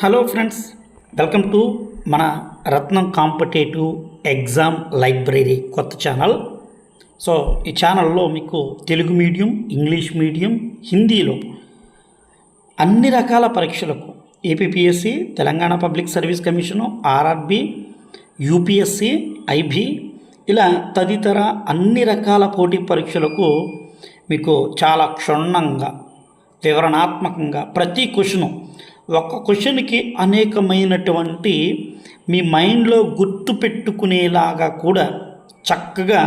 Hello friends, welcome to మన రత్నం competitive exam library కొత్త channel. So ఈ ఛానల్లో మీకు తెలుగు మీడియం, ఇంగ్లీష్ మీడియం, హిందీలో అన్ని రకాల పరీక్షలకు APPSC, Telangana public service commission, RRB, UPSC, IB ఇలా తదితర అన్ని రకాల పోటీ పరీక్షలకు మీకు చాలా క్షుణ్ణంగా వివరణాత్మకంగా ప్రతి క్వశ్చను ఒక్క క్వశ్చన్కి అనేకమైనటువంటి మీ మైండ్లో గుర్తు పెట్టుకునేలాగా కూడా చక్కగా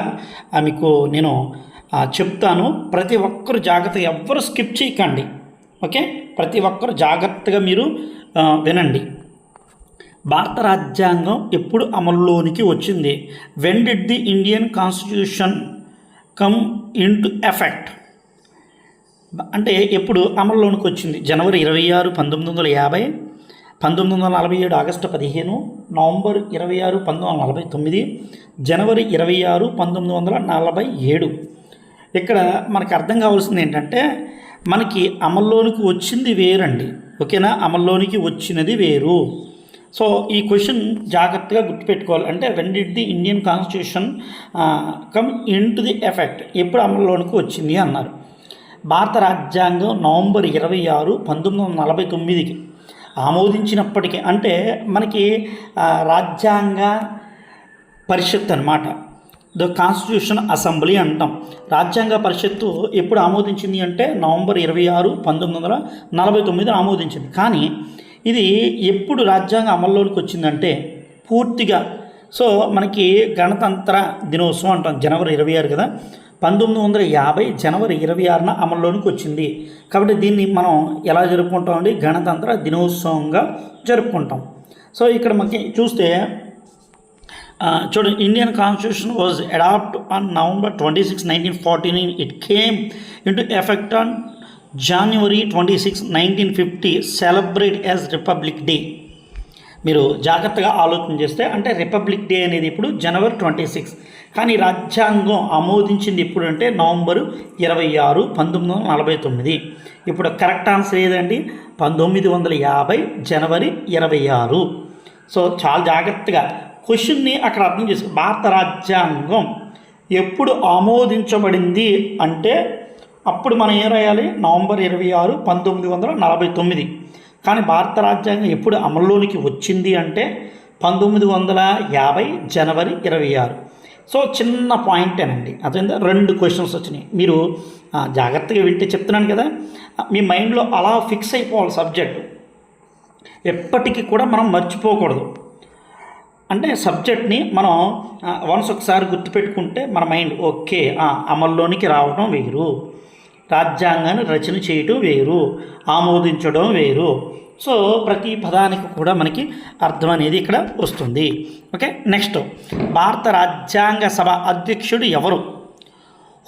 మీకు నేను చెప్తాను. ప్రతి ఒక్కరు జాగ్రత్తగా, ఎవ్వరు స్కిప్ చేయకండి. ఓకే, ప్రతి ఒక్కరు జాగ్రత్తగా మీరు వినండి. భారత రాజ్యాంగం ఎప్పుడు అమల్లోనికి వచ్చింది? When did the Indian constitution come in to effect అంటే ఎప్పుడు అమల్లోనికి వచ్చింది? జనవరి 26, 1950, 1947 ఆగస్టు 15, నవంబర్ 26, 1949, జనవరి 26, 1947. ఇక్కడ మనకు అర్థం కావాల్సింది ఏంటంటే, మనకి అమల్లోనికి వచ్చింది వేరండి. ఓకేనా, అమల్లోనికి వచ్చినది వేరు. సో ఈ క్వశ్చన్ జాగ్రత్తగా గుర్తుపెట్టుకోవాలి. అంటే when did the Indian constitution come in to the effect, ఎప్పుడు అమల్లోనికి వచ్చింది అన్నారు. భారత రాజ్యాంగం నవంబర్ 26, 1949కి ఆమోదించినప్పటికీ, అంటే మనకి రాజ్యాంగ పరిషత్ అన్నమాట, ద కాన్స్టిట్యూషన్ అసెంబ్లీ అంటాం. రాజ్యాంగ పరిషత్తు ఎప్పుడు ఆమోదించింది అంటే నవంబర్ 26, 1949 ఆమోదించింది. కానీ ఇది ఎప్పుడు రాజ్యాంగం అమల్లోకి వచ్చిందంటే పూర్తిగా, సో మనకి గణతంత్ర దినోత్సవం అంటాం, జనవరి 26 కదా, 1950 జనవరి 26న అమల్లోనికి వచ్చింది. కాబట్టి దీన్ని మనం ఎలా జరుపుకుంటామండి? గణతంత్ర దినోత్సవంగా జరుపుకుంటాం. సో ఇక్కడ మనకి చూస్తే చూడండి, Indian constitution was adopt on November 26, 1949. It came into effect on January 26, 1950. Celebrate as Republic Day. మీరు జాగ్రత్తగా ఆలోచన చేస్తే, అంటే రిపబ్లిక్ డే అనేది ఇప్పుడు జనవరి 26, కానీ రాజ్యాంగం ఆమోదించింది ఎప్పుడు అంటే నవంబరు 26, 1949. ఇప్పుడు కరెక్ట్ ఆన్సర్ ఏదండి? 1950 జనవరి 26. సో చాలా జాగ్రత్తగా క్వశ్చన్ని అక్కడ అర్థం చేసుకో. భారత రాజ్యాంగం ఎప్పుడు ఆమోదించబడింది అంటే అప్పుడు మనం ఏం రాయాలి? నవంబర్ 26, 1949. కానీ భారత రాజ్యాంగం ఎప్పుడు అమల్లోనికి వచ్చింది అంటే 1950 జనవరి 26. సో చిన్న పాయింటేనండి, అదే 2 క్వశ్చన్స్ వచ్చినాయి. మీరు జాగ్రత్తగా వింటే చెప్తున్నాను కదా, మీ మైండ్లో అలా ఫిక్స్ అయిపోవాలి సబ్జెక్టు. ఎప్పటికీ కూడా మనం మర్చిపోకూడదు. అంటే సబ్జెక్ట్ని మనం వన్స్ ఒకసారి గుర్తుపెట్టుకుంటే మన మైండ్ ఓకే, అమల్లోనికి రావడం వేరు, రాజ్యాంగాన్ని రచన చేయటం వేరు, ఆమోదించడం వేరు. సో ప్రతి పదానికి కూడా మనకి అర్థం అనేది ఇక్కడ వస్తుంది. ఓకే, నెక్స్ట్, భారత రాజ్యాంగ సభ అధ్యక్షుడు ఎవరు?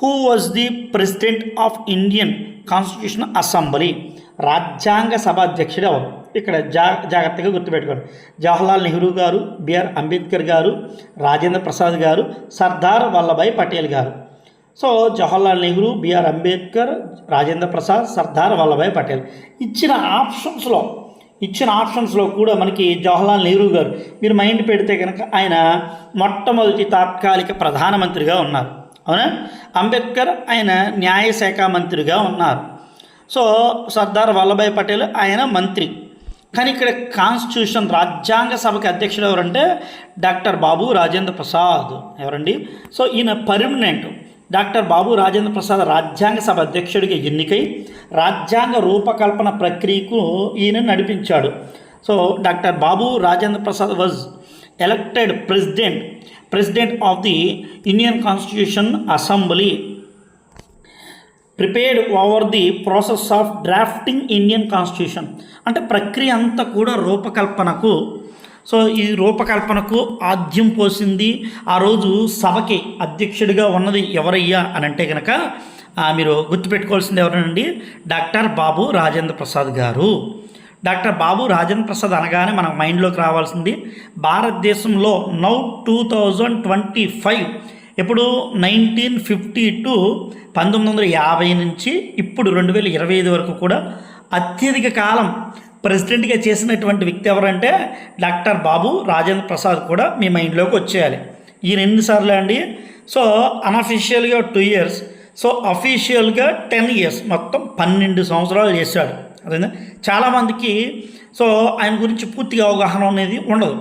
Who was the president of Indian constitution assembly? రాజ్యాంగ సభ అధ్యక్షుడు ఎవరు? ఇక్కడ జాగ్రత్తగా గుర్తుపెట్టుకోండి. జవహర్లాల్ నెహ్రూ గారు, బిఆర్ అంబేద్కర్ గారు, రాజేంద్ర ప్రసాద్ గారు, సర్దార్ వల్లభాయ్ పటేల్ గారు. So Jawaharlal Nehru, B R Ambedkar, Rajendra Prasad, Sardar Vallabhbhai Patel. ఇచ్చిన ఆప్షన్స్లో కూడా మనకి జవహర్లాల్ నెహ్రూ గారు మీరు మైండ్ పెడితే కనుక ఆయన మొట్టమొదటి తాత్కాలిక ప్రధానమంత్రిగా ఉన్నారు, అవునా? అంబేద్కర్ ఆయన న్యాయశాఖ మంత్రిగా ఉన్నారు. సో సర్దార్ వల్లభాయ్ పటేల్ ఆయన మంత్రి. కానీ ఇక్కడ కాన్స్టిట్యూషన్ రాజ్యాంగ సభకి అధ్యక్షుడు ఎవరంటే డాక్టర్ బాబు రాజేంద్ర ప్రసాద్. ఎవరండి? సో ఈయన పర్మనెంట్. డాక్టర్ బాబు రాజేంద్ర ప్రసాద్ రాజ్యాంగ సభ అధ్యక్షుడిగా ఎన్నికై రాజ్యాంగ రూపకల్పన ప్రక్రియకు ఈయన నడిపించాడు. So doctor Babu Rajendra Prasad was elected president of the Indian constitution assembly, prepared over the process of drafting Indian constitution. అంటే ప్రక్రియ అంతా కూడా రూపకల్పనకు, సో ఈ రూపకల్పనకు ఆద్యం పోసింది. ఆ రోజు సభకి అధ్యక్షుడిగా ఉన్నది ఎవరయ్యా అని అంటే కనుక మీరు గుర్తుపెట్టుకోవాల్సింది ఎవరనండి? డాక్టర్ బాబు రాజేంద్ర ప్రసాద్ గారు. డాక్టర్ బాబు రాజేంద్ర ప్రసాద్ అనగానే మన మైండ్లోకి రావాల్సింది భారతదేశంలో నౌ 2025, ఎప్పుడు 1950 1950 నుంచి ఇప్పుడు 2025 వరకు కూడా అత్యధిక కాలం ప్రెసిడెంట్గా చేసినటువంటి వ్యక్తి ఎవరంటే డాక్టర్ బాబు రాజేంద్ర ప్రసాద్ కూడా మీ మైండ్లోకి వచ్చేయాలి. ఈయన ఎన్నిసార్లు అండి? సో అన్అఫీషియల్గా 2 years, సో అఫీషియల్గా 10 years, మొత్తం 12 సంవత్సరాలు చేశాడు. అదేనా? చాలామందికి సో ఆయన గురించి పూర్తిగా అవగాహన అనేది ఉండదు.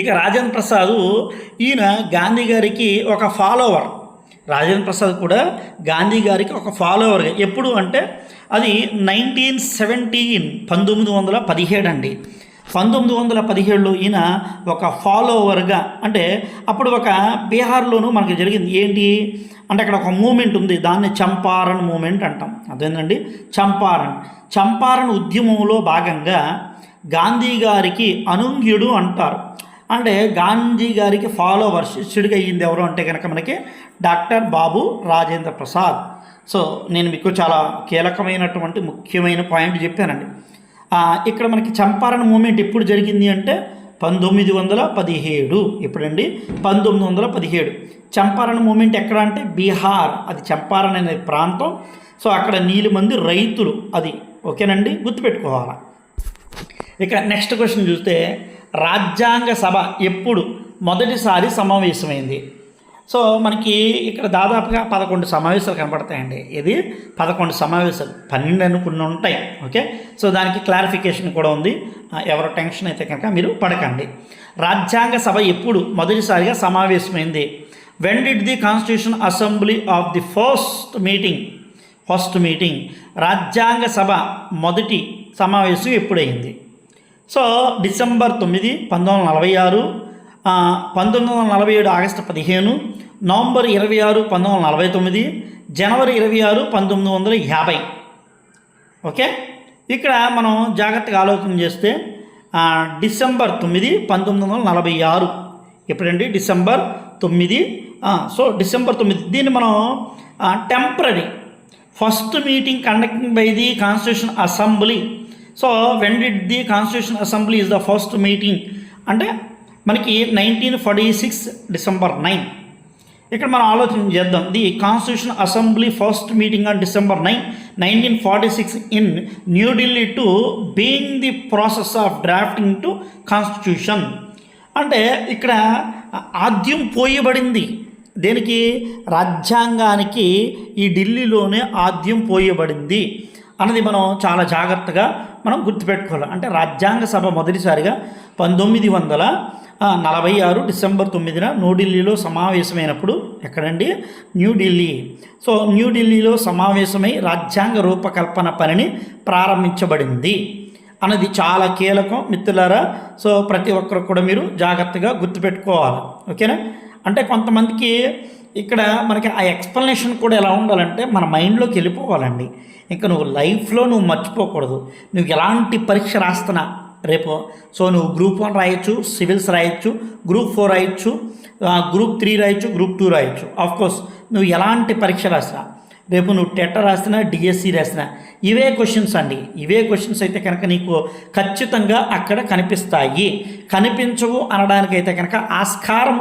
ఇక రాజేంద్ర ప్రసాద్ ఈయన గాంధీ గారికి ఒక ఫాలోవర్. రాజేంద్ర ప్రసాద్ కూడా గాంధీ గారికి ఒక ఫాలోవర్గా ఎప్పుడు అంటే అది 1917 అండి. 1917లో ఈయన ఒక ఫాలోవర్గా, అంటే అప్పుడు ఒక బీహార్లోనూ మనకి జరిగింది ఏంటి అంటే అక్కడ ఒక మూమెంట్ ఉంది, దాన్ని చంపారణ్ మూమెంట్ అంటాం. అదేంటండి చంపారణ్ ఉద్యమంలో భాగంగా గాంధీ గారికి అనుంగ్యుడు అంటారు. అంటే గాంధీ గారికి ఫాలోవర్ శిష్యుడిగా అయ్యింది ఎవరు అంటే కనుక మనకి డాక్టర్ బాబు రాజేంద్ర ప్రసాద్. సో నేను మీకు చాలా కీలకమైనటువంటి ముఖ్యమైన పాయింట్ చెప్పానండి. ఇక్కడ మనకి చంపారణ్ మూమెంట్ ఎప్పుడు జరిగింది అంటే 1917. ఎప్పుడండి? 1917. చంపారణ్ మూమెంట్ ఎక్కడ అంటే బీహార్, అది చంపారణ్ అనే ప్రాంతం. సో అక్కడ మంది రైతులు, అది ఓకేనండి, గుర్తుపెట్టుకోవాలి. ఇక నెక్స్ట్ క్వశ్చన్ చూస్తే రాజ్యాంగ సభ ఎప్పుడు మొదటిసారి సమావేశమైంది? సో మనకి ఇక్కడ దాదాపుగా 11 సమావేశాలు కనపడతాయండి. ఇది 11 సమావేశాలు, 12 అనుకుని ఉంటాయి. ఓకే, సో దానికి క్లారిఫికేషన్ కూడా ఉంది. ఎవరు టెన్షన్ అయితే కనుక మీరు పడకండి. రాజ్యాంగ సభ ఎప్పుడు మొదటిసారిగా సమావేశమైంది? When did the constitution assembly of the first meeting రాజ్యాంగ సభ మొదటి సమావేశం ఎప్పుడైంది? సో డిసెంబర్ 9, 1946, 1947 ఆగస్టు 15, నవంబర్ 26, 1949, జనవరి 26, 1950. ఓకే, ఇక్కడ మనం జాగ్రత్తగా ఆలోచన చేస్తే డిసెంబర్ 9, 1946. ఎప్పుడండి? డిసెంబర్ 9. సో డిసెంబర్ 9 దీన్ని మనం temporary first meeting conducting by the constitution assembly. So when did the constitution assembly is the first meeting అంటే మనకి 1946 డిసెంబర్ 9. ఇక్కడ మనం ఆలోచన చేద్దాం. The constitution assembly first meeting on December 9, 1946 in New Delhi to being the process of drafting to constitution. అంటే ఇక్కడ ఆద్యం పోయబడింది దేనికి? రాజ్యాంగానికి ఈ ఢిల్లీలోనే ఆద్యం పోయబడింది అన్నది మనం చాలా జాగ్రత్తగా మనం గుర్తుపెట్టుకోవాలి. అంటే రాజ్యాంగ సభ మొదటిసారిగా 1946 డిసెంబర్ 9న న్యూఢిల్లీలో సమావేశమైనప్పుడు, ఎక్కడండి? న్యూఢిల్లీ. సో న్యూఢిల్లీలో సమావేశమై రాజ్యాంగ రూపకల్పన పనిని ప్రారంభించబడింది అన్నది చాలా కీలకం మిత్రులారా. సో ప్రతి ఒక్కరు కూడా మీరు జాగ్రత్తగా గుర్తుపెట్టుకోవాలి. ఓకేనా? అంటే కొంతమందికి ఇక్కడ మనకి ఆ ఎక్స్ప్లెనేషన్ కూడా ఎలా ఉండాలంటే మన మైండ్లోకి వెళ్ళిపోవాలండి. ఇంకా నువ్వు లైఫ్లో నువ్వు మర్చిపోకూడదు. నువ్వు ఎలాంటి పరీక్ష రాస్తున్నా రేపు, సో నువ్వు Group 1 రాయొచ్చు, సివిల్స్ రాయొచ్చు, Group 4 రాయొచ్చు, Group 3 రాయొచ్చు, Group 2 రాయొచ్చు. ఆఫ్కోర్స్ నువ్వు ఎలాంటి పరీక్ష రాసినా, రేపు నువ్వు టెట్ రాసినా, డిఎస్సి రాసినా ఇవే క్వశ్చన్స్ అండి. ఇవే క్వశ్చన్స్ అయితే కనుక నీకు ఖచ్చితంగా అక్కడ కనిపిస్తాయి. కనిపించవు అనడానికైతే కనుక ఆస్కారం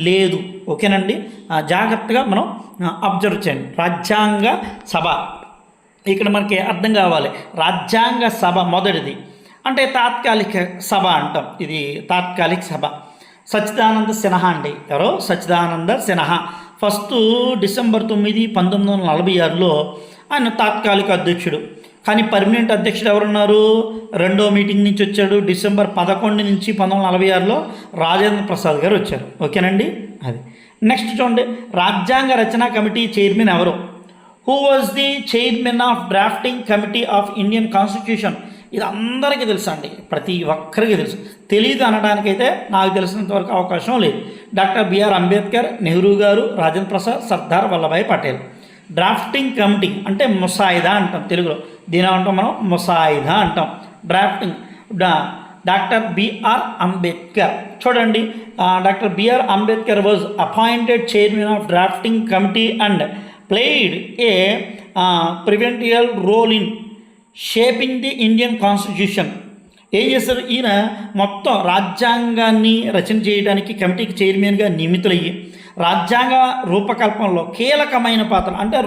లేదు. ఓకేనండి, జాగ్రత్తగా మనం అబ్జర్వ్ చేయండి. రాజ్యాంగ సభ ఇక్కడ మనకి అర్థం కావాలి. రాజ్యాంగ సభ మొదటిది అంటే తాత్కాలిక సభ అంటాం. ఇది తాత్కాలిక సభ. సచ్చిదానంద సిన్హా అండి. ఎవరో? సచ్చిదానంద సిన్హా. ఫస్ట్ డిసెంబర్ 9, 1946లో ఆయన తాత్కాలిక అధ్యక్షుడు. కానీ పర్మనెంట్ అధ్యక్షుడు ఎవరున్నారు? రెండో మీటింగ్ నుంచి వచ్చాడు. డిసెంబర్ 11 నుంచి 1946లో రాజేంద్ర ప్రసాద్ గారు వచ్చారు. ఓకేనండి, అది. నెక్స్ట్ చూడండి, రాజ్యాంగ రచనా కమిటీ చైర్మన్ ఎవరు? Who was the chairman of drafting committee of Indian constitution? ఇది అందరికీ తెలుసు అండి, ప్రతి ఒక్కరికి తెలుసు. తెలియదు అనడానికైతే నాకు తెలిసినంతవరకు అవకాశం లేదు. Doctor BR Ambedkar, Nehru garu, Rajendra Prasad, Sardar Vallabhbhai Patel. Drafting committee అంటే ముసాయిదా అంటాం తెలుగులో. దీని ఏమంటాం మనం? ముసాయిదా అంటాం. Drafting doctor BR Ambedkar. చూడండి, doctor BR Ambedkar was appointed chairman of drafting committee and played a providential role in shaping the Indian constitution. ఏం చేస్తారు? ఈయన మొత్తం రాజ్యాంగాన్ని రచన చేయడానికి కమిటీకి చైర్మన్గా నియమితులయ్యి రాజ్యాంగ రూపకల్పనలో కీలకమైన పాత్ర, అంటే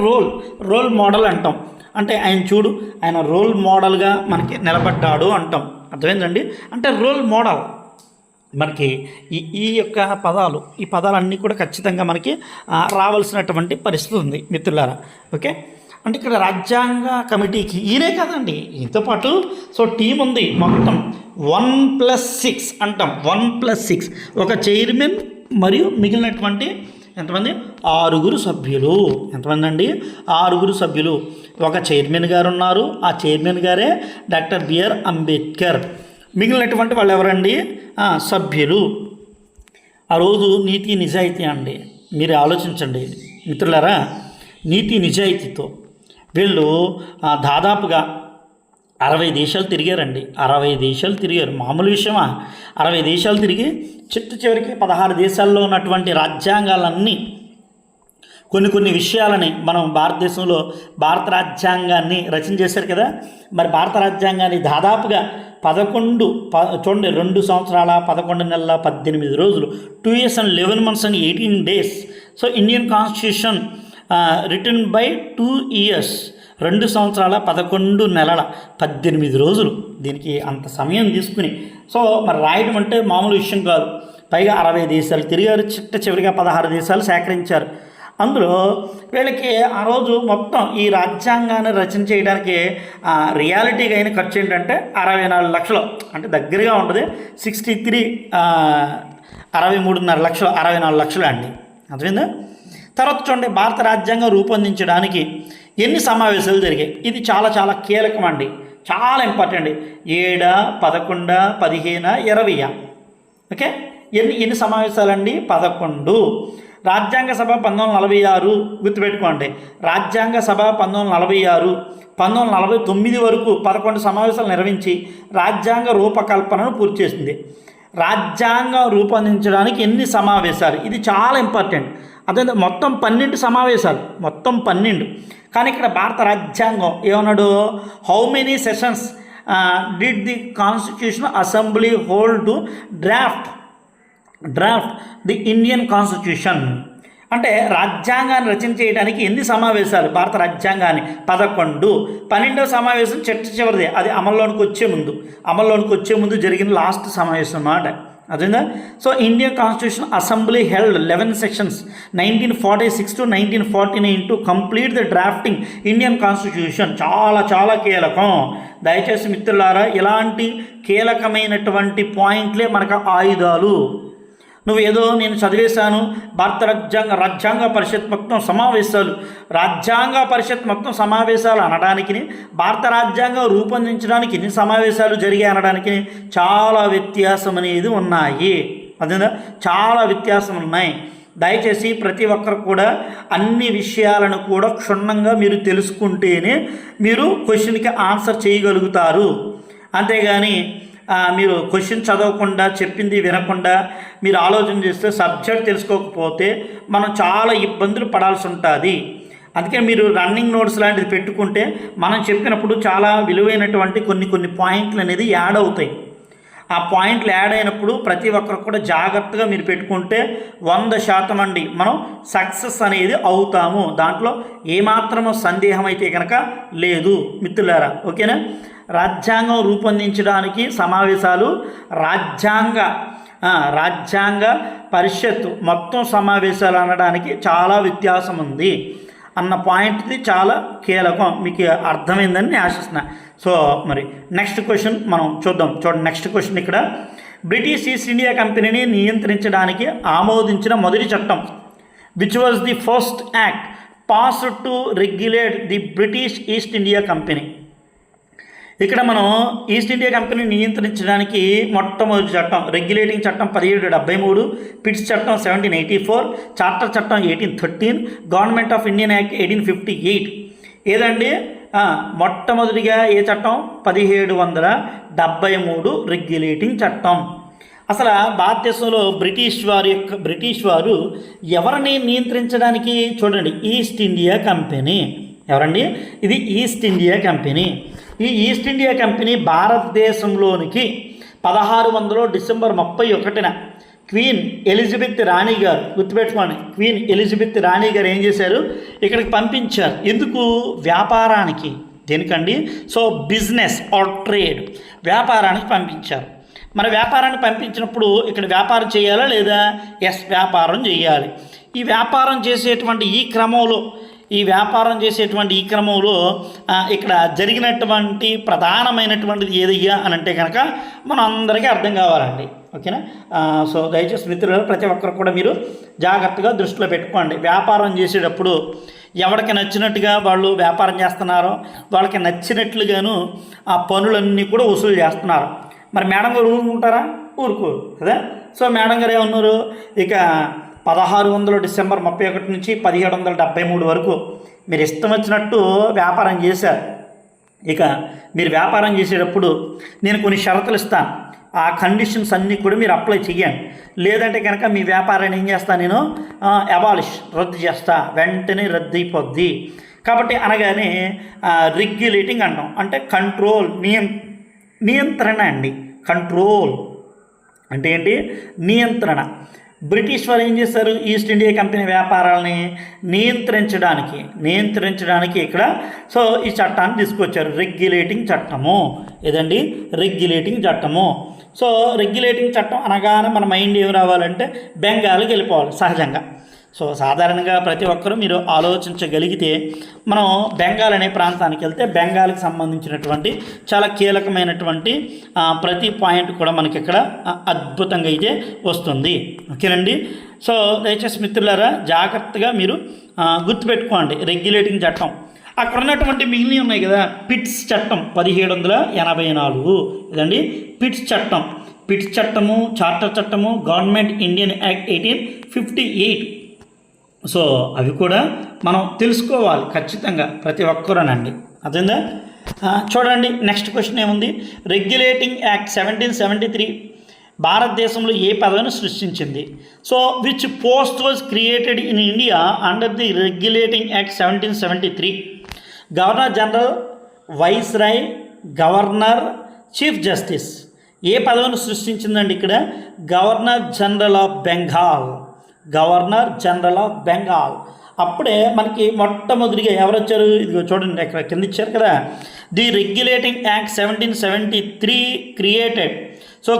రోల్ మోడల్ అంటాం. అంటే ఆయన చూడు ఆయన రోల్ మోడల్గా మనకి నిలబడ్డాడు అంటాం. అర్థమైందండి? అంటే రోల్ మోడల్ మనకి ఈ యొక్క ఈ పదాలన్నీ కూడా ఖచ్చితంగా మనకి రావాల్సినటువంటి పరిస్థితి ఉంది మిత్రులారా. ఓకే, అంటే ఇక్కడ రాజ్యాంగ కమిటీకి ఈయనే కదండి, ఈయనతో పాటు టీం ఉంది మొత్తం 1+6 అంటాం. 1+6 ఒక చైర్మన్ మరియు మిగిలినటువంటి ఎంతమంది 6 సభ్యులు. ఎంతమంది అండి? 6 సభ్యులు. ఒక చైర్మన్ గారు ఉన్నారు, ఆ చైర్మన్ గారే డాక్టర్ బిఆర్ అంబేద్కర్. మిగిలినటువంటి వాళ్ళు ఎవరండి? సభ్యులు. ఆ రోజు నీతి నిజాయితీ అండి, మీరు ఆలోచించండి మిత్రులారా. నీతి నిజాయితీతో వీళ్ళు దాదాపుగా 60 దేశాలు తిరిగారండి. 60 దేశాలు తిరిగారు, మామూలు విషయమా? 60 దేశాలు తిరిగి చివరికి 16 దేశాల్లో ఉన్నటువంటి రాజ్యాంగాలన్నీ కొన్ని విషయాలని మనం భారతదేశంలో భారత రాజ్యాంగాన్ని రచన చేశారు కదా. మరి భారత రాజ్యాంగాన్ని దాదాపుగా 2 సంవత్సరాల 11 నెలల 18 రోజులు 2 years and 11 months and 18 days. Indian constitution written by 2 years 2 సంవత్సరాల 11 నెలల 18 రోజులు. దీనికి అంత సమయం తీసుకుని మరి రాయడం అంటే మామూలు విషయం కాదు. పైగా 60 దేశాలు తిరిగారు, చివరిగా 16 దేశాలు సేకరించారు. అందులో వీళ్ళకి ఆ రోజు మొత్తం ఈ రాజ్యాంగాన్ని రచన చేయడానికి రియాలిటీగా అయిన ఖర్చు ఏంటంటే 64 లక్షలు, అంటే దగ్గరగా ఉంటుంది 63.5 లక్షలు, 64 లక్షలు అండి. అర్థమైందా? తర్వాత చూడండి, భారత రాజ్యాంగం రూపొందించడానికి ఎన్ని సమావేశాలు జరిగాయి. ఇది చాలా చాలా కీలకం అండి, చాలా ఇంపార్టెంట్. 7, 11, 15, 20. ఓకే, ఎన్ని సమావేశాలండి? 11. రాజ్యాంగ సభ 1946 గుర్తుపెట్టుకోండి. రాజ్యాంగ సభ 1946, 1949 వరకు 11 సమావేశాలు నిర్వహించి రాజ్యాంగ రూపకల్పనను పూర్తి చేసింది. రాజ్యాంగం రూపొందించడానికి ఎన్ని సమావేశాలు, ఇది చాలా ఇంపార్టెంట్. అదే మొత్తం 12 సమావేశాలు, మొత్తం 12. కానీ ఇక్కడ భారత రాజ్యాంగం ఏమన్నాడు? How many sessions did the constitution assembly hold to draft the Indian constitution. అంటే రాజ్యాంగాన్ని రచన చేయడానికి ఎన్ని సమావేశాలు? భారత రాజ్యాంగాన్ని 11. 12వ సమావేశం చర్చ చివరిదే, అది అమల్లోనికి వచ్చే ముందు జరిగిన లాస్ట్ సమావేశం అన్నమాట. అదేందా? Indian constitution assembly held 11 sessions 1946 to 1949 to complete the drafting Indian constitution. చాలా చాలా కీలకం. దయచేసి మిత్రులారా, ఇలాంటి కీలకమైనటువంటి పాయింట్లే మనకు ఆయుధాలు. నువ్వు ఏదో నేను చదివేశాను భారత రాజ్యాంగ పరిషత్ మొత్తం సమావేశాలు అనడానికి, భారత రాజ్యాంగం రూపొందించడానికి ఎన్ని సమావేశాలు జరిగాయి అనడానికి చాలా వ్యత్యాసం అనేది ఉన్నాయి. అదేనా? చాలా వ్యత్యాసం ఉన్నాయి. దయచేసి ప్రతి ఒక్కరు కూడా అన్ని విషయాలను కూడా క్షుణ్ణంగా మీరు తెలుసుకుంటేనే మీరు క్వశ్చన్కి ఆన్సర్ చేయగలుగుతారు. అంతేగాని మీరు క్వశ్చన్ చదవకుండా చెప్పింది వినకుండా మీరు ఆలోచన చేస్తే సబ్జెక్ట్ తెలుసుకోకపోతే మనం చాలా ఇబ్బందులు పడాల్సి ఉంటుంది. అందుకే మీరు రన్నింగ్ నోట్స్ లాంటిది పెట్టుకుంటే మనం చెప్పినప్పుడు చాలా విలువైనటువంటి కొన్ని పాయింట్లు అనేది యాడ్ అవుతాయి. ఆ పాయింట్లు యాడ్ అయినప్పుడు ప్రతి ఒక్కరు కూడా జాగ్రత్తగా మీరు పెట్టుకుంటే 100% అండి మనం సక్సెస్ అనేది అవుతాము. దాంట్లో ఏమాత్రమో సందేహం అయితే కనుక లేదు మిత్రులారా. ఓకేనా? రాజ్యాంగం రూపొందించడానికి సమావేశాలు, రాజ్యాంగ పరిషత్ మొత్తం సమావేశాలు అనడానికి చాలా వ్యత్యాసం ఉంది అన్న పాయింట్ది చాలా కీలకం. మీకు అర్థమైందని నేను ఆశిస్తున్నా. మరి నెక్స్ట్ క్వశ్చన్ మనం చూద్దాం. చూడండి, నెక్స్ట్ క్వశ్చన్ ఇక్కడ, బ్రిటిష్ ఈస్ట్ ఇండియా కంపెనీని నియంత్రించడానికి ఆమోదించిన మొదటి చట్టం, which was the first act passed to regulate the British east India company. ఇక్కడ మనం ఈస్ట్ ఇండియా కంపెనీని నియంత్రించడానికి మొట్టమొదటి చట్టం, రెగ్యులేటింగ్ చట్టం 1773, పిట్స్ చట్టం 1784, చార్టర్ చట్టం 1813, గవర్నమెంట్ ఆఫ్ ఇండియన్ యాక్ట్ 1858. ఏదండి? మొట్టమొదటిగా ఏ చట్టం? 1773 రెగ్యులేటింగ్ చట్టం. అసలు భారతదేశంలో బ్రిటిష్ వారు ఎవరిని నియంత్రించడానికి? చూడండి, ఈస్ట్ ఇండియా కంపెనీ. ఎవరండి? ఇది ఈస్ట్ ఇండియా కంపెనీ. ఈ ఈస్ట్ ఇండియా కంపెనీ భారతదేశంలోనికి 1600 డిసెంబర్ 31న క్వీన్ ఎలిజబెత్ రాణి గారు, గుర్తుపెట్టుకోండి, క్వీన్ ఎలిజబెత్ రాణి గారు ఏం చేశారు, ఇక్కడికి పంపించారు. ఎందుకు? వ్యాపారానికి. దేనికండి? సో బిజినెస్ ఆర్ ట్రేడ్, వ్యాపారానికి పంపించారు. మరి వ్యాపారాన్ని పంపించినప్పుడు ఇక్కడ వ్యాపారం చేయాలా లేదా? ఎస్, వ్యాపారం చేయాలి. ఈ వ్యాపారం చేసేటువంటి ఈ క్రమంలో ఇక్కడ జరిగినటువంటి ప్రధానమైనటువంటిది ఏదయ్యా అని అంటే కనుక మనం అందరికీ అర్థం కావాలండి. ఓకేనా? సో దయచేసి మిత్రులు ప్రతి ఒక్కరు కూడా మీరు జాగ్రత్తగా దృష్టిలో పెట్టుకోండి. వ్యాపారం చేసేటప్పుడు ఎవరికి నచ్చినట్టుగా వాళ్ళు వ్యాపారం చేస్తున్నారో వాళ్ళకి నచ్చినట్లుగాను ఆ పనులన్నీ కూడా వసూలు చేస్తున్నారు. మరి మేడం గారు ఊరుకుంటారా? ఊరుకోరు కదా. సో మేడం గారు ఏమన్నారు, ఇక 1600 డిసెంబర్ 31 నుంచి 1773 వరకు మీరు ఇష్టం వచ్చినట్టు వ్యాపారం చేశారు. ఇక మీరు వ్యాపారం చేసేటప్పుడు నేను కొన్ని షరతులు ఇస్తాను, ఆ కండిషన్స్ అన్నీ కూడా మీరు అప్లై చేయండి. లేదంటే కనుక మీ వ్యాపారాన్ని ఏం చేస్తాను, నేను రద్దు చేస్తా, వెంటనే రద్దు అయిపోద్ది. కాబట్టి అనగానే రెగ్యులేటింగ్ అంటాం, అంటే కంట్రోల్, నియంత్రణ అండి. కంట్రోల్ అంటే ఏంటి? నియంత్రణ. బ్రిటిష్ వారు ఏం చేశారు, ఈస్ట్ ఇండియా కంపెనీ వ్యాపారాలని నియంత్రించడానికి ఇక్కడ సో ఈ చట్టాన్ని తీసుకొచ్చారు, రెగ్యులేటింగ్ చట్టము. ఏదండి? రెగ్యులేటింగ్ చట్టము. సో రెగ్యులేటింగ్ చట్టం అనగానే మన మైండ్ ఏం రావాలంటే బెంగాల్కి వెళ్ళిపోవాలి సహజంగా. సో సాధారణంగా ప్రతి ఒక్కరూ మీరు ఆలోచించగలిగితే మనం బెంగాల్ అనే ప్రాంతానికి వెళ్తే బెంగాల్కి సంబంధించినటువంటి చాలా కీలకమైనటువంటి ప్రతి పాయింట్ కూడా మనకి ఇక్కడ అద్భుతంగా అయితే వస్తుంది. ఓకేనండి. సో దయచేసి మిత్రులారా జాగ్రత్తగా మీరు గుర్తుపెట్టుకోండి. రెగ్యులేటింగ్ చట్టం అక్కడ ఉన్నటువంటి మిగిలినవి ఉన్నాయి కదా, పిట్స్ చట్టం 1784 ఇదండి. పిట్స్ చట్టము, చార్టర్ చట్టము, గవర్నమెంట్ ఇండియన్ యాక్ట్ 1858. సో అవి కూడా మనం తెలుసుకోవాలి ఖచ్చితంగా ప్రతి ఒక్కరూనండి. అర్థందా? చూడండి నెక్స్ట్ క్వశ్చన్ ఏముంది, రెగ్యులేటింగ్ యాక్ట్ 1773 భారతదేశంలో ఏ పదవిని సృష్టించింది? So which post was created in India under the Regulating Act 1773? Governor general, viceroy, governor, chief justice. ఏ పదవిని సృష్టించిందండి ఇక్కడ? Governor general of Bengal. అప్పుడే మనకి మొట్టమొదటిగా ఎవరు వచ్చారు? ఇదిగో చూడండి, ఇక్కడ కింద ఇచ్చారు కదా, the Regulating Act 1773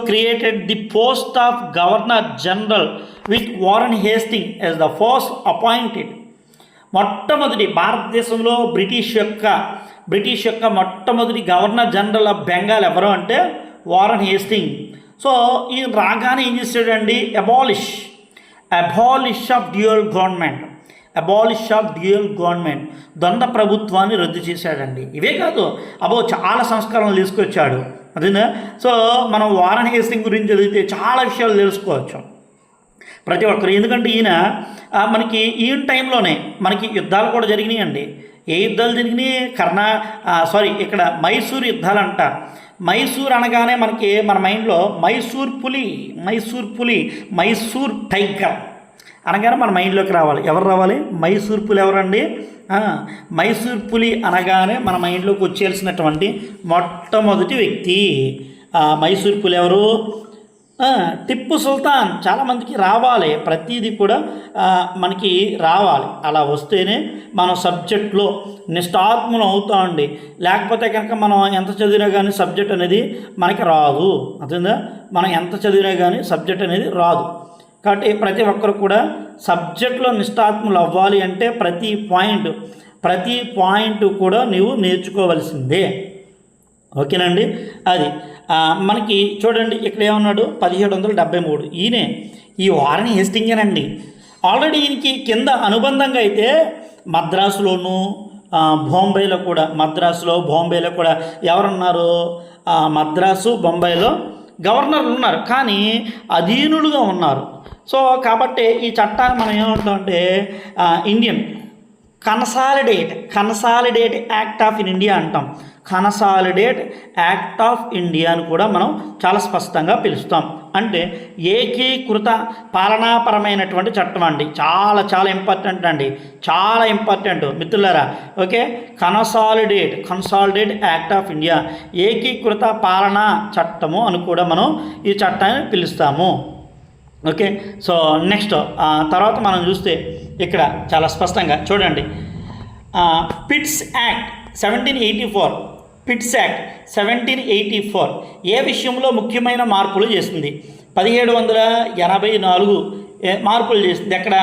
created the post of governor general with Warren Hasting as the first appointed. మొట్టమొదటి భారతదేశంలో బ్రిటిష్ యొక్క మొట్టమొదటి గవర్నర్ జనరల్ ఆఫ్ బెంగాల్ ఎవరు అంటే వారన్ హేస్టింగ్. సో ఈ రాగానే ఏం చేశాడండి, అబాలిష్ ఆఫ్ డ్యూయల్ గవర్నమెంట్, ద్వంద్వ ప్రభుత్వాన్ని రద్దు చేశాడండి. ఇవే కాదు, చాలా సంస్కరణలు తీసుకొచ్చాడు. అదేనా? సో మనం వారన్ హేస్టింగ్ గురించి చదివితే చాలా విషయాలు తెలుసుకోవచ్చు ప్రతి ఒక్కరు. ఎందుకంటే మనకి ఈయన టైంలోనే మనకి యుద్ధాలు కూడా జరిగినాయండి. ఏ యుద్ధాలు జరిగినాయి? ఇక్కడ మైసూర్ యుద్ధాలు అంట. మైసూర్ అనగానే మనకి మన మైండ్లో మైసూర్ టైగర్ అనగానే మన మైండ్లోకి రావాలి. ఎవరు రావాలి? మైసూర్ పులి. ఎవరండి? మైసూర్ పులి అనగానే మన మైండ్లోకి వచ్చేయాల్సినటువంటి మొట్టమొదటి వ్యక్తి మైసూర్ పులి ఎవరు? టిప్పు సుల్తాన్. చాలామందికి రావాలి, ప్రతిదీ కూడా మనకి రావాలి. అలా వస్తేనే మనం సబ్జెక్ట్లో నిష్ఠాత్ములం అవుతామండి. లేకపోతే కనుక మనం ఎంత చదివినా కానీ సబ్జెక్ట్ అనేది మనకి రాదు. అర్థందా? మనం ఎంత చదివినా కానీ సబ్జెక్ట్ అనేది రాదు. కాబట్టి ప్రతి ఒక్కరు కూడా సబ్జెక్ట్లో నిష్ఠాత్ములు అవ్వాలి అంటే ప్రతి పాయింట్ కూడా నీవు నేర్చుకోవలసిందే. ఓకేనండి. అది మనకి చూడండి ఇక్కడ ఏమన్నాడు, 1773. ఈ వారన్ హేస్టింగేనండి. ఆల్రెడీ ఈయనకి కింద అనుబంధంగా అయితే మద్రాసులోను బొంబాయిలో కూడా ఎవరున్నారు? మద్రాసు, బొంబాయిలో గవర్నర్లు ఉన్నారు, కానీ అధీనులుగా ఉన్నారు. సో కాబట్టి ఈ చట్టాన్ని మనం ఏమంటామంటే Indian consolidate act of India అంటాం. కన్సాలిడేట్ యాక్ట్ ఆఫ్ ఇండియా అని కూడా మనం చాలా స్పష్టంగా పిలుస్తాం. అంటే ఏకీకృత పాలనాపరమైనటువంటి చట్టం అండి. చాలా చాలా ఇంపార్టెంట్ అండి, చాలా ఇంపార్టెంట్ మిత్రులారా. Okay, consolidate act of India, ఏకీకృత పాలనా చట్టము అని కూడా మనం ఈ చట్టాన్ని పిలుస్తాము. ఓకే. సో నెక్స్ట్ తర్వాత మనం చూస్తే ఇక్కడ చాలా స్పష్టంగా చూడండి, పిట్స్ యాక్ట్ 1784, పిట్స్ యాక్ట్ 1784 ఏ విషయంలో ముఖ్యమైన మార్పులు చేస్తుంది? 1784 మార్పులు చేస్తుంది. ఎక్కడ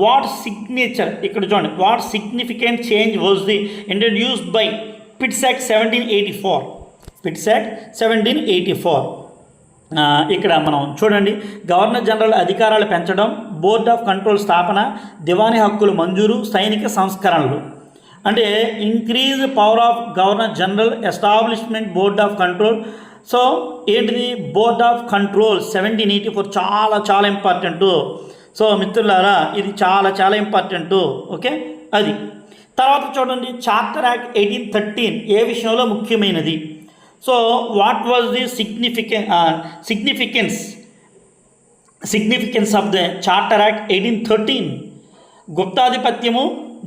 వాట్ సిగ్నేచర్, ఇక్కడ చూడండి, what significant change was the introduced by Pitt's Act 1784, Pitt's Act 1784. ఇక్కడ మనం చూడండి, గవర్నర్ జనరల్ అధికారాలు పెంచడం, బోర్డ్ ఆఫ్ కంట్రోల్ స్థాపన, దివానీ హక్కులు మంజూరు, సైనిక సంస్కరణలు. అంటే increase power of governor general, establishment board of control. So ఏంటిది బోర్డ్ ఆఫ్ కంట్రోల్ 1784 చాలా చాలా ఇంపార్టెంటు. సో మిత్రులారా ఇది చాలా చాలా ఇంపార్టెంటు. ఓకే, అది తర్వాత చూడండి, చార్టర్ యాక్ట్ 1813 ఏ విషయంలో ముఖ్యమైనది? So what was the significance of the Charter Act 1813? గుప్తాధిపత్యము,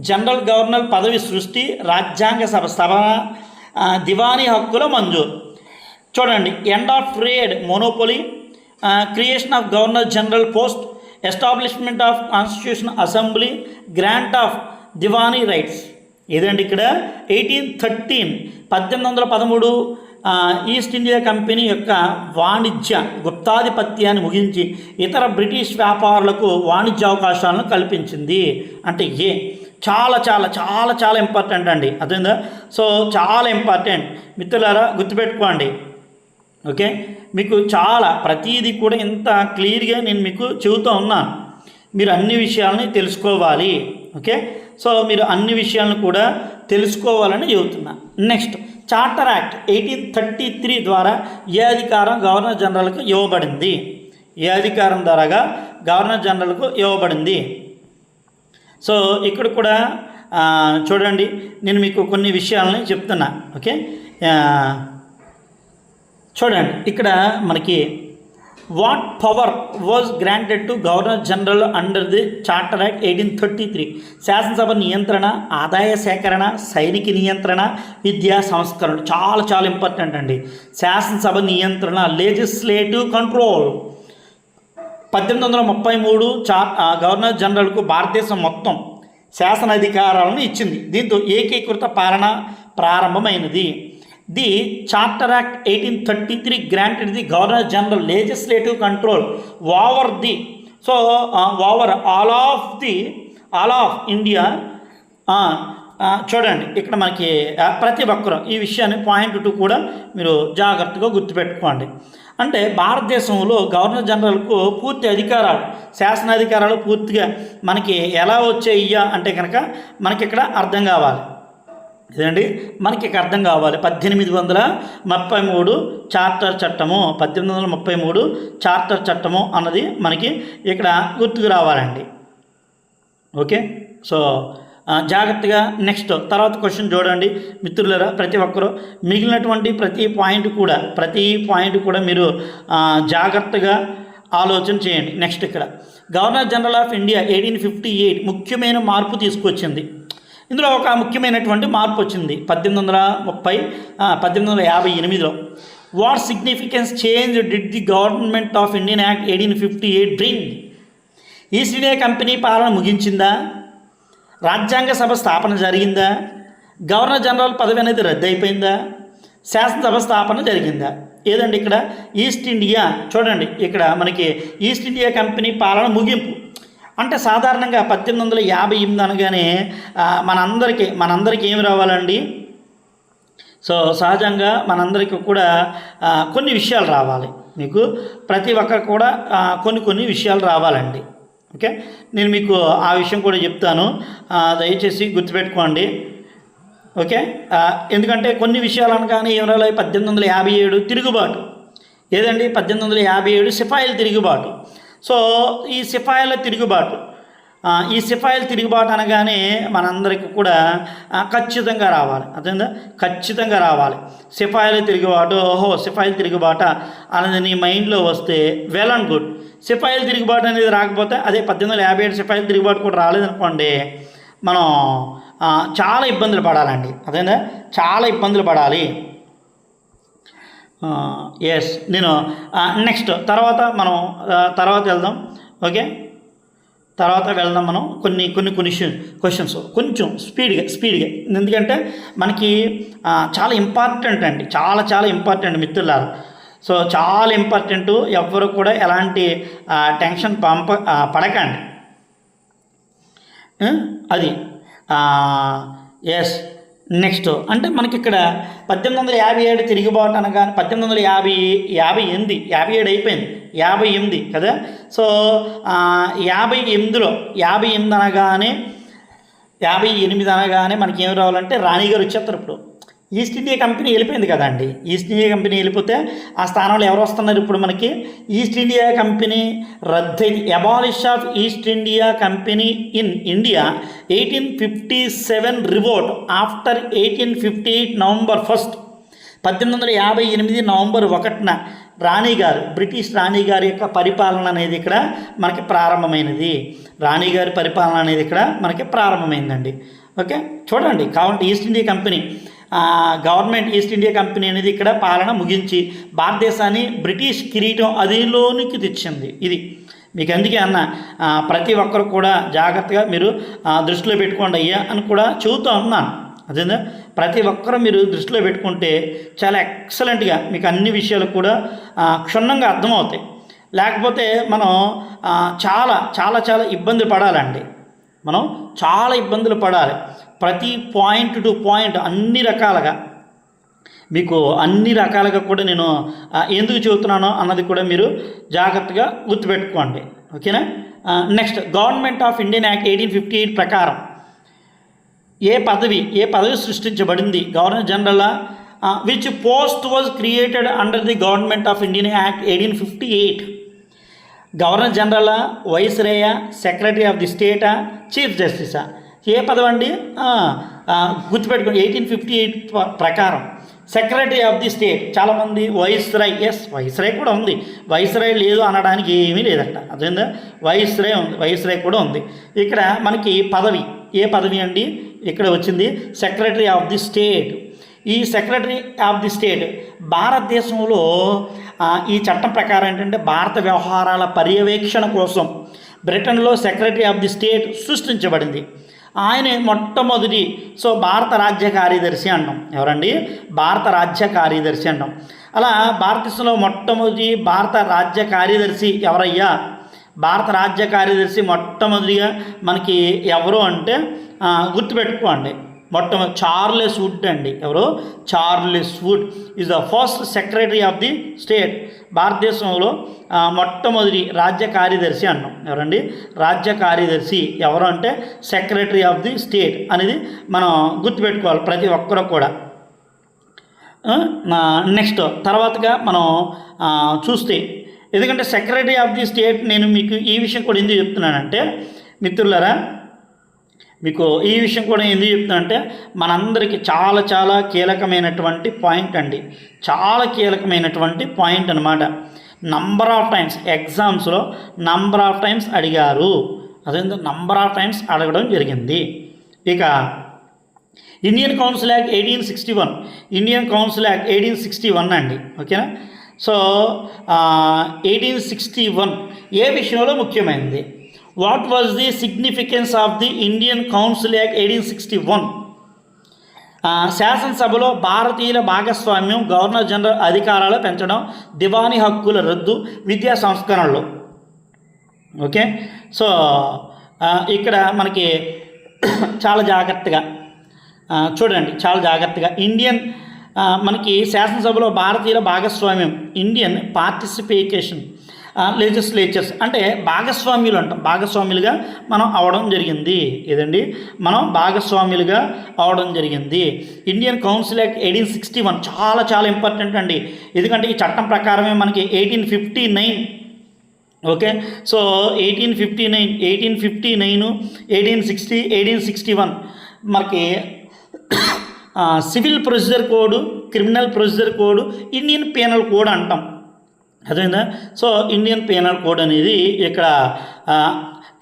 జనరల్ గవర్నర్ పదవి సృష్టి, రాజ్యాంగ సభ స్థాపన, దివానీ హక్కుల మంజూరు. చూడండి, end of trade monopoly, creation of governor general post, establishment of constitution assembly, grant of diwani rights. ఏదండి ఇక్కడ 1813, 1813 ఈస్ట్ ఇండియా కంపెనీ యొక్క వాణిజ్య గుప్తాధిపత్యాన్ని ముగించి ఇతర బ్రిటిష్ వ్యాపారులకు వాణిజ్య అవకాశాలను కల్పించింది. అంటే చాలా చాలా చాలా చాలా ఇంపార్టెంట్ అండి, అర్థమైందా? సో చాలా ఇంపార్టెంట్ మిత్రులారా, గుర్తుపెట్టుకోండి. ఓకే, మీకు చాలా ప్రతీది కూడా ఇంత క్లియర్గా నేను మీకు చెబుతూ ఉన్నాను. మీరు అన్ని విషయాలని తెలుసుకోవాలి. ఓకే, సో మీరు అన్ని విషయాలను కూడా తెలుసుకోవాలని చెబుతున్నా. నెక్స్ట్, చార్టర్ యాక్ట్ 1833 ద్వారా ఏ అధికారం గవర్నర్ జనరల్కు ఇవ్వబడింది? ఏ అధికారం ద్వారాగా గవర్నర్ జనరల్కు ఇవ్వబడింది? సో ఇక్కడ కూడా చూడండి, నేను మీకు కొన్ని విషయాలని చెప్తున్నా. ఓకే, చూడండి ఇక్కడ మనకి watt power was granted to governor general under the Charter Act 1833? శాసనసభ నియంత్రణ, ఆదాయ సేకరణ, సైనిక నియంత్రణ, విద్యా సంస్కరణలు. చాలా చాలా ఇంపార్టెంట్ అండి. శాసనసభ నియంత్రణ, లెజిస్లేటివ్ కంట్రోల్. 1833 గవర్నర్ జనరల్కు భారతదేశం మొత్తం శాసన అధికారాలను ఇచ్చింది. దీంతో ఏకీకృత పాలన ప్రారంభమైనది. The Charter Act 1833 granted the governor general legislative control over the over all of India. చూడండి ఇక్కడ మనకి ప్రతి ఒక్కరూ ఈ విషయాన్ని పాయింట్ 2 కూడా మీరు జాగ్రత్తగా గుర్తుపెట్టుకోండి. అంటే భారతదేశంలో గవర్నర్ జనరల్కు పూర్తి అధికారాలు, శాసనాధికారాలు పూర్తిగా మనకి ఎలా వచ్చాయ్యా అంటే కనుక మనకి ఇక్కడ అర్థం కావాలి. ఇదండి మనకి ఇక్కడ అర్థం కావాలి. 1833 చార్టర్ చట్టము, 1833 చార్టర్ చట్టము అన్నది మనకి ఇక్కడ గుర్తుకు రావాలండి. ఓకే, సో జాగ్రత్తగా నెక్స్ట్ తర్వాత క్వశ్చన్ చూడండి మిత్రులారా. ప్రతి ఒక్కరూ మిగిలినటువంటి ప్రతి పాయింట్ కూడా మీరు జాగ్రత్తగా ఆలోచన చేయండి. నెక్స్ట్ ఇక్కడ గవర్నర్ జనరల్ ఆఫ్ ఇండియా 1858 ముఖ్యమైన మార్పు తీసుకొచ్చింది. ఇందులో ఒక ముఖ్యమైనటువంటి మార్పు వచ్చింది 1858లో. What significance change did the government of Indian act 1858 bring? East India Company పాలన ముగించిందా? రాజ్యాంగ సభ స్థాపన జరిగిందా? గవర్నర్ జనరల్ పదవి అనేది రద్దు అయిపోయిందా? శాసనసభ స్థాపన జరిగిందా? ఏదండి ఇక్కడ ఈస్ట్ ఇండియా, చూడండి ఇక్కడ మనకి ఈస్ట్ ఇండియా కంపెనీ పాలన ముగింపు. అంటే సాధారణంగా 1858 అనగానే మనందరికీ ఏమి రావాలండి? సో సహజంగా మనందరికీ కూడా కొన్ని విషయాలు రావాలి. మీకు ప్రతి ఒక్కరు కూడా కొన్ని విషయాలు రావాలండి. ఓకే, నేను మీకు ఆ విషయం కూడా చెప్తాను, దయచేసి గుర్తుపెట్టుకోండి. ఓకే, ఎందుకంటే కొన్ని విషయాలు అనగానే ఏం రావాలి? 1857 తిరుగుబాటు. ఏదండి 1857 సిపాయిల తిరుగుబాటు. సో ఈ సిపాయిల తిరుగుబాటు అనగానే మనందరికీ కూడా ఖచ్చితంగా రావాలి. అర్థందా? ఖచ్చితంగా రావాలి. సిపాయిల తిరుగుబాట అనేది నీ మైండ్లో వస్తే వెల్ అండ్ గుడ్. సిపాయిల తిరుగుబాటు అనేది రాకపోతే, అదే 1857 సిపాయిల తిరుగుబాటు కూడా రాలేదనుకోండి, మనం చాలా ఇబ్బందులు పడాలండి. అదేందా? చాలా ఇబ్బందులు పడాలి. ఎస్ నేను నెక్స్ట్ తర్వాత మనం తర్వాత వెళ్దాం. ఓకే, తర్వాత వెళ్దాం మనం కొన్ని క్వశ్చన్స్ కొంచెం స్పీడ్గా ఎందుకంటే మనకి చాలా ఇంపార్టెంట్ అండి, చాలా ఇంపార్టెంట్ మిత్రులారా. సో చాలా ఇంపార్టెంటు, ఎవ్వరు కూడా ఎలాంటి టెన్షన్ పడకండి. అది ఎస్ నెక్స్ట్ అంటే మనకి ఇక్కడ 1857 తిరుగుబాటు అనగా 1857 అయిపోయింది, 58 కదా. సో 58 అనగానే 58 అనగానే మనకి ఏమి రావాలంటే రాణి గారు వచ్చేస్తారు. ఇప్పుడు ఈస్ట్ ఇండియా కంపెనీ వెళ్ళిపోయింది కదండి. ఈస్ట్ ఇండియా కంపెనీ వెళ్ళిపోతే ఆ స్థానంలో ఎవరు వస్తున్నారు? ఇప్పుడు మనకి ఈస్ట్ ఇండియా కంపెనీ రద్దయింది. Abolish of East India Company in India 1857 revolt after 1858 November 1. 1858 November 1న బ్రిటిష్ రాణి గారి యొక్క పరిపాలన అనేది ఇక్కడ మనకి ప్రారంభమైనది. రాణి గారి పరిపాలన అనేది ఇక్కడ మనకి ప్రారంభమైందండి. ఓకే, చూడండి కావాలంటే east India company government east India company అనేది ఇక్కడ పాలన ముగించి భారతదేశాన్ని బ్రిటిష్ కిరీటం అదిలోనికి తెచ్చింది. ఇది మీకు అందుకే అన్న ప్రతి ఒక్కరు కూడా జాగ్రత్తగా మీరు దృష్టిలో పెట్టుకోండి అయ్యా అని కూడా చెబుతూ ఉన్నాను. అదేందా, ప్రతి ఒక్కరూ మీరు దృష్టిలో పెట్టుకుంటే చాలా ఎక్సలెంట్గా మీకు అన్ని విషయాలు కూడా క్షుణ్ణంగా అర్థమవుతాయి. లేకపోతే మనం చాలా ఇబ్బందులు పడాలండి. మనం చాలా ఇబ్బందులు పడాలి. ప్రతి పాయింట్ టు పాయింట్ అన్ని రకాలుగా కూడా నేను ఎందుకు చెబుతున్నానో అన్నది కూడా మీరు జాగ్రత్తగా గుర్తుపెట్టుకోండి. ఓకేనా. Next, government of Indian act 1858 ప్రకారం ఏ పదవి సృష్టించబడింది? Governor general which post was created under the government of Indian act 1858? Governor general, వైస్రేయా, సెక్రటరీ ఆఫ్ ది స్టేటా, చీఫ్ జస్టిసా? ఏ పదవి అండి? గుర్తుపెట్టుకోండి, 1858 ప్రకారం సెక్రటరీ ఆఫ్ ది స్టేట్. చాలామంది వైస్రాయ్, వైస్రాయ్ కూడా ఉంది, వైస్రాయ్ లేదు అనడానికి ఏమీ లేదట. అదేందా, వైస్రాయ్ కూడా ఉంది. ఇక్కడ మనకి ఏ పదవి అండి? ఇక్కడ వచ్చింది సెక్రటరీ ఆఫ్ ది స్టేట్. ఈ సెక్రటరీ ఆఫ్ ది స్టేట్ భారతదేశంలో ఈ చట్టం ప్రకారం ఏంటంటే భారత వ్యవహారాల పర్యవేక్షణ కోసం బ్రిటన్లో సెక్రటరీ ఆఫ్ ది స్టేట్ సృష్టించబడింది. ఆయనే మొట్టమొదటి భారత రాజ్య కార్యదర్శి అంటాం. ఎవరండి? భారత రాజ్య కార్యదర్శి అంటాం. అలా భారతదేశంలో మొట్టమొదటి భారత రాజ్య కార్యదర్శి ఎవరయ్యా? భారత రాజ్య కార్యదర్శి మొట్టమొదటిగా మనకి ఎవరు అంటే గుర్తుపెట్టుకోండి, మొట్టమొదటి చార్లెస్ వుడ్ అండి. ఎవరు? Charles wood is the first secretary of the state. భారతదేశంలో మొట్టమొదటి రాజ్య కార్యదర్శి అన్నాం. ఎవరండి? రాజ్య కార్యదర్శి ఎవరు అంటే సెక్రటరీ ఆఫ్ ది స్టేట్ అనేది మనం గుర్తుపెట్టుకోవాలి ప్రతి ఒక్కరూ కూడా. నెక్స్ట్ తర్వాతగా మనం చూస్తే, ఎందుకంటే సెక్రటరీ ఆఫ్ ది స్టేట్ నేను మీకు ఈ విషయం కూడా ఎందుకు చెప్తున్నానంటే మిత్రులారా, మీకు ఈ విషయం కూడా ఎందుకు చెప్తున్నానంటే మనందరికీ చాలా కీలకమైనటువంటి పాయింట్ అండి. చాలా కీలకమైనటువంటి పాయింట్ అనమాట. నంబర్ ఆఫ్ టైమ్స్ ఎగ్జామ్స్లో అడిగారు. అదేంటో నంబర్ ఆఫ్ టైమ్స్ అడగడం జరిగింది. ఇక ఇండియన్ కౌన్సిల్ యాక్ట్ 1861 అండి. ఓకేనా. సో 1861 ఏ విషయంలో ముఖ్యమైనది? What was the significance of the Indian council act 1861? శాసనసభలో భారతీయుల భాగస్వామ్యం, గవర్నర్ జనరల్ అధికారాలు పెంచడం, దివానీ హక్కుల రద్దు, విద్యా సంస్కరణలు. ఓకే. సో ఇక్కడ మనకి చాలా జాగ్రత్తగా చూడండి, చాలా జాగ్రత్తగా మనకి శాసనసభలో భారతీయుల భాగస్వామ్యం, ఇండియన్ పార్టిసిపేషన్ లెజిస్లేచర్స్ అంటే భాగస్వామ్యులు అంటాం. భాగస్వాములుగా మనం అవడం జరిగింది. ఏదండి? మనం భాగస్వాములుగా అవడం జరిగింది. ఇండియన్ కౌన్సిల్ యాక్ట్ 1861 చాలా ఇంపార్టెంట్ అండి. ఎందుకంటే ఈ చట్టం ప్రకారమే మనకి 1859. ఓకే. సో 1859, 1860, 1861 మనకి civil procedure code, criminal procedure code, Indian penal code అంటాం. అదేందా? సో ఇండియన్ పీనల్ కోడ్ అనేది ఇక్కడ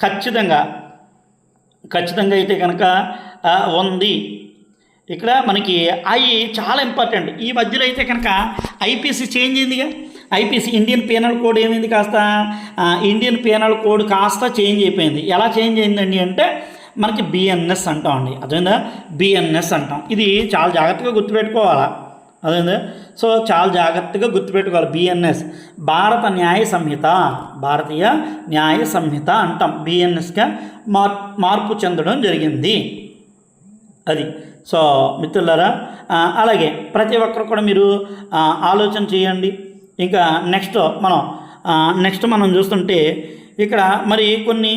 ఖచ్చితంగా అయితే కనుక ఉంది. ఇక్కడ మనకి అవి చాలా ఇంపార్టెంట్. ఈ మధ్యలో అయితే కనుక ఐపీసీ చేంజ్ అయిందిగా. ఐపీసీ ఇండియన్ పీనల్ కోడ్ ఏమైంది, కాస్త ఇండియన్ పీనల్ కోడ్ కాస్త చేంజ్ అయిపోయింది. ఎలా చేంజ్ అయిందండి అంటే మనకి బిఎన్ఎస్ అంటామండి. అదేందా బిఎన్ఎస్ అంటాం. ఇది చాలా జాగ్రత్తగా గుర్తుపెట్టుకోవాలా. అదేందా సో చాలా జాగ్రత్తగా గుర్తుపెట్టుకోవాలి. బిఎన్ఎస్ భారత న్యాయ సంహిత, భారతీయ న్యాయ సంహిత అంటాం. బిఎన్ఎస్గా మార్పు చెందడం జరిగింది. అది సో మిత్రులారా, అలాగే ప్రతి ఒక్కరు కూడా మీరు ఆలోచన చేయండి. ఇంకా నెక్స్ట్ మనం చూస్తుంటే ఇక్కడ మరి కొన్ని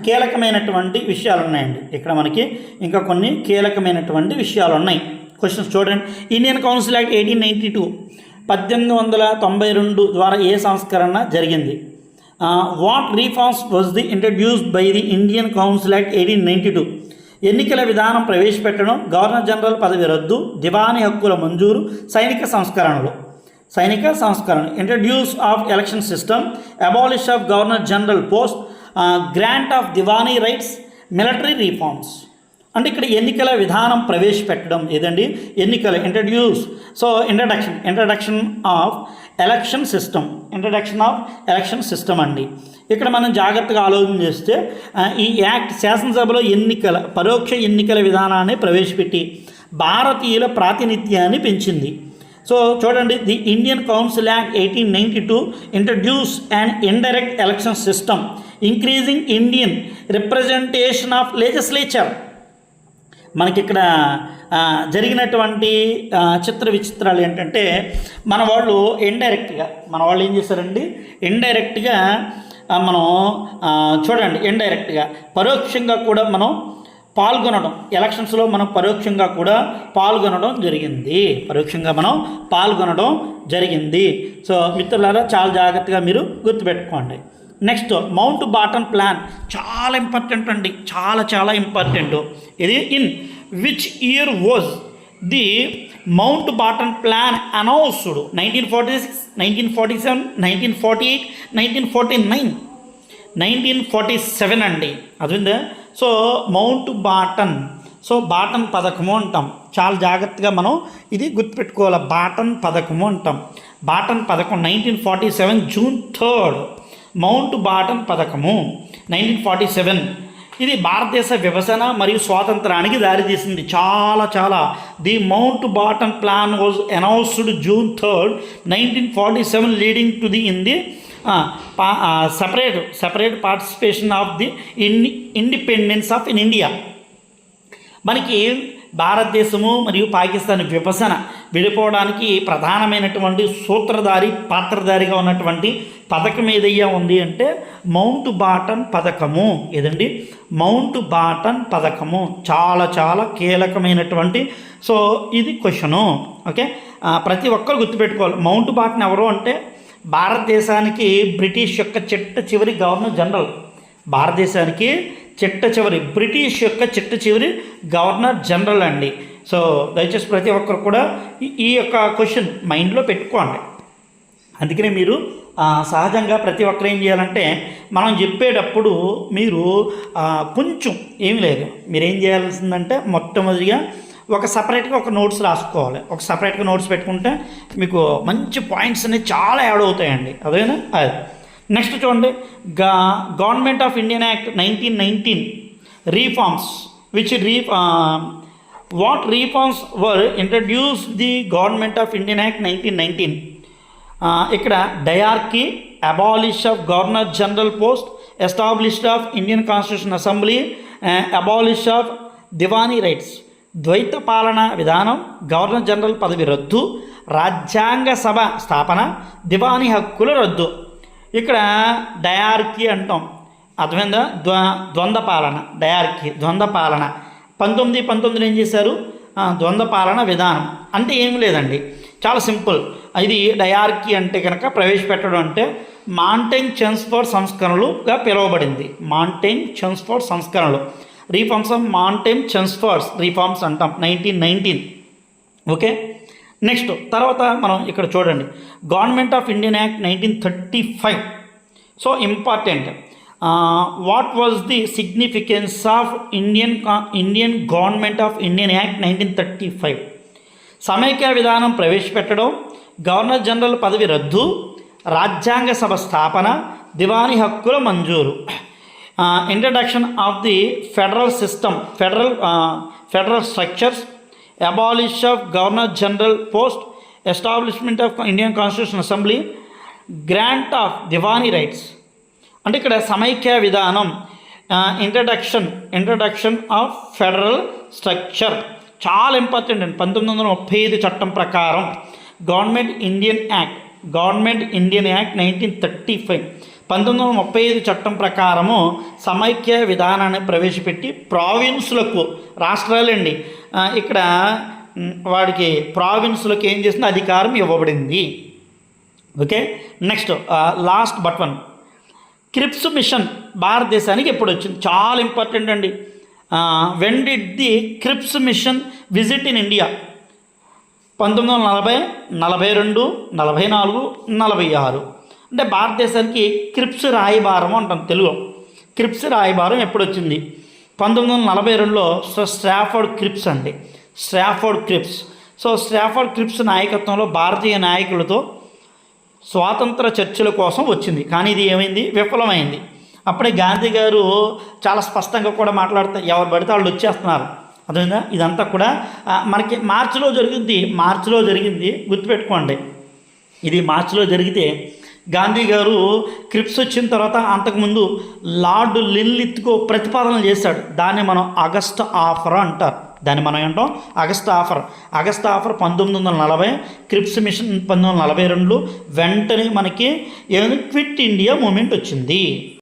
కీలకమైనటువంటి విషయాలు ఉన్నాయండి. ఇక్కడ మనకి ఇంకా కొన్ని కీలకమైనటువంటి విషయాలు ఉన్నాయి. క్వశ్చన్స్ చూడండి. ఇండియన్ కౌన్సిల్ యాక్ట్ 1892 1892 ద్వారా ఏ సంస్కరణ జరిగింది? What reforms was the introduced by the Indian council act 1892? ఎన్నికల విధానం ప్రవేశపెట్టడం, గవర్నర్ జనరల్ పదవి రద్దు, దివానీ హక్కుల మంజూరు, సైనిక సంస్కరణలు. Introduce of election system, abolish of governor general post, grant of diwani rights, military reforms. అంటే ఇక్కడ ఎన్నికల విధానం ప్రవేశపెట్టడం ఏదండి? ఎన్నికల ఇంట్రడక్షన్ ఆఫ్ ఎలక్షన్ సిస్టమ్ అండి. ఇక్కడ మనం జాగ్రత్తగా ఆలోచన చేస్తే ఈ యాక్ట్ శాసనసభలో పరోక్ష ఎన్నికల విధానాన్ని ప్రవేశపెట్టి భారతీయుల ప్రాతినిధ్యాన్ని పెంచింది. సో చూడండి, the Indian council act 1892 introduce and indirect election system increasing Indian representation of legislature. మనకి ఇక్కడ జరిగినటువంటి చిత్ర విచిత్రాలు ఏంటంటే మన వాళ్ళు ఏం చేశారండి, ఇండైరెక్ట్గా మనం చూడండి, ఇండైరెక్ట్గా పరోక్షంగా కూడా మనం పాల్గొనడం, ఎలక్షన్స్లో మనం పరోక్షంగా కూడా పాల్గొనడం జరిగింది. సో మిత్రులారా, చాలా జాగ్రత్తగా మీరు గుర్తుపెట్టుకోండి. నెక్స్ట్, మౌంట్ బాటన్ ప్లాన్ చాలా ఇంపార్టెంట్ అండి, చాలా ఇంపార్టెంట్. ఇది in which year was the Mountbatten plan announced? 1946, 1947, 1948, 1949, 1947 అండి. అదేందా సో మౌంట్ బాటన్, బాటన్ పథకము అంటాం. చాలా జాగ్రత్తగా మనం ఇది గుర్తుపెట్టుకోవాలి. బాటన్ పథకము అంటాం. బాటన్ పథకం 1947 జూన్ 3 మౌంట్ బాటన్ పథకము 1947. ఇది భారతదేశ విభజన మరియు స్వాతంత్రానికి దారితీసింది. చాలా the Mountbatten plan was announced June 3, 1947 leading to the separate participation of the independence of in India. మనకి భారతదేశము మరియు పాకిస్తాన్ విడిపోవడానికి ప్రధానమైనటువంటి పాత్రధారిగా ఉన్నటువంటి పథకం ఏదయ్యా ఉంది అంటే మౌంట్ బాటన్ పథకము. ఏదండి? మౌంట్ బాటన్ పథకము. చాలా కీలకమైనటువంటి ఇది క్వశ్చను. ఓకే, ప్రతి ఒక్కరు గుర్తుపెట్టుకోవాలి. మౌంట్ బాటన్ ఎవరు అంటే భారతదేశానికి బ్రిటిష్ యొక్క చిట్ట చివరి గవర్నర్ జనరల్. భారతదేశానికి బ్రిటిష్ యొక్క చిట్ట చివరి గవర్నర్ జనరల్ అండి. సో దయచేసి ప్రతి ఒక్కరు కూడా ఈ యొక్క క్వశ్చన్ మైండ్లో పెట్టుకోండి. అందుకనే మీరు సహజంగా ప్రతి ఒక్కరు ఏం చేయాలంటే మనం చెప్పేటప్పుడు మీరు కొంచెం ఏమీ లేదు, మీరేం చేయాల్సిందంటే మొట్టమొదటిగా సపరేట్గా ఒక నోట్స్ రాసుకోవాలి. సపరేట్గా నోట్స్ పెట్టుకుంటే మీకు మంచి పాయింట్స్ అనేవి చాలా యాడ్ అవుతాయండి. అదేనా? అది నెక్స్ట్ చూడండి, government of Indian act 1919 reforms what reforms were introduce the government of Indian act 1919? ఇక్కడ dyarchy, abolish of governor general post, established of Indian constitution assembly, abolish of diwani rights, ద్వైత పాలన విధానం, గవర్నర్ జనరల్ పదవి రద్దు, రాజ్యాంగ సభ స్థాపన, దివానీ హక్కుల రద్దు. ఇక్కడ డయార్కీ అంటాం. అర్థమైందా? ద్వంద్వ పాలన. డయార్కీ ద్వంద్వ పాలన 1919 ఏం చేశారు? ద్వంద్వ పాలన విధానం అంటే ఏం లేదండి, చాలా సింపుల్. ఇది డయార్కీ అంటే కనుక ప్రవేశపెట్టడం అంటే మాంటైన్ చెమ్స్ఫోర్డ్ సంస్కరణలుగా పిలువబడింది. మాంటైన్ చెమ్స్ఫోర్డ్ సంస్కరణలు, reforms of mountain Chelmsford reforms అంటాం 1919. ఓకే, నెక్స్ట్ తర్వాత మనం ఇక్కడ చూడండి, government of Indian act 1935. So important. What was the significance of Indian government of Indian act 1935? సమైక్య విధానం ప్రవేశపెట్టడం, గవర్నర్ జనరల్ పదవి రద్దు, రాజ్యాంగ సభ స్థాపన, దివానీ హక్కుల మంజూరు. Introduction of the federal system, federal structures, abolish of governor general post, establishment of Indian constitution assembly, grant of diwani rights. అంటే ఇక్కడ సమైక్య విధానం, ఇంట్రడక్షన్ ఆఫ్ ఫెడరల్ స్ట్రక్చర్ చాలా ఇంపార్టెంట్ అండి. 1935 చట్టం ప్రకారం గవర్నమెంట్ ఇండియన్ యాక్ట్ 1935, 1935 చట్టం ప్రకారము సమైక్య విధానాన్ని ప్రవేశపెట్టి ప్రావిన్సులకు, రాష్ట్రాలండి ఇక్కడ వాడికి ప్రావిన్సులకు ఏం చేసింది, అధికారం ఇవ్వబడింది. Okay, next last but one, క్రిప్స్ machine భారతదేశానికి ఎప్పుడు వచ్చింది? చాలా ఇంపార్టెంట్ అండి. When did the క్రిప్స్ machine visit in India? 1940, 42, 44, 46. అంటే భారతదేశానికి క్రిప్స్ రాయబారం అంటాం తెలుగులో. క్రిప్స్ రాయబారం ఎప్పుడు వచ్చింది? 1942లో స్ట్రాఫర్డ్ క్రిప్స్ అండి, స్ట్రాఫర్డ్ క్రిప్స్. సో స్ట్రాఫర్డ్ క్రిప్స్ నాయకత్వంలో భారతీయ నాయకులతో స్వాతంత్ర చర్చల కోసం వచ్చింది. కానీ ఇది ఏమైంది? విఫలమైంది. అప్పుడే గాంధీ గారు చాలా స్పష్టంగా కూడా మాట్లాడుతూ ఎవరు పడితే వాళ్ళు వచ్చేస్తున్నారు. అదేవిధంగా ఇదంతా కూడా మనకి మార్చిలో జరిగింది, గుర్తుపెట్టుకోండి. ఇది మార్చిలో జరిగితే గాంధీ గారు క్రిప్స్ వచ్చిన తర్వాత అంతకుముందు లార్డ్ లిన్లిత్కో ప్రతిపాదన చేశాడు. దాన్ని మనం ఆగస్ట్ ఆఫర్ అంటారు. దాన్ని మనం ఏంటాం? August offer. 1940, Cripps mission 1942. వెంటనే మనకి క్విట్ ఇండియా మూమెంట్ వచ్చింది.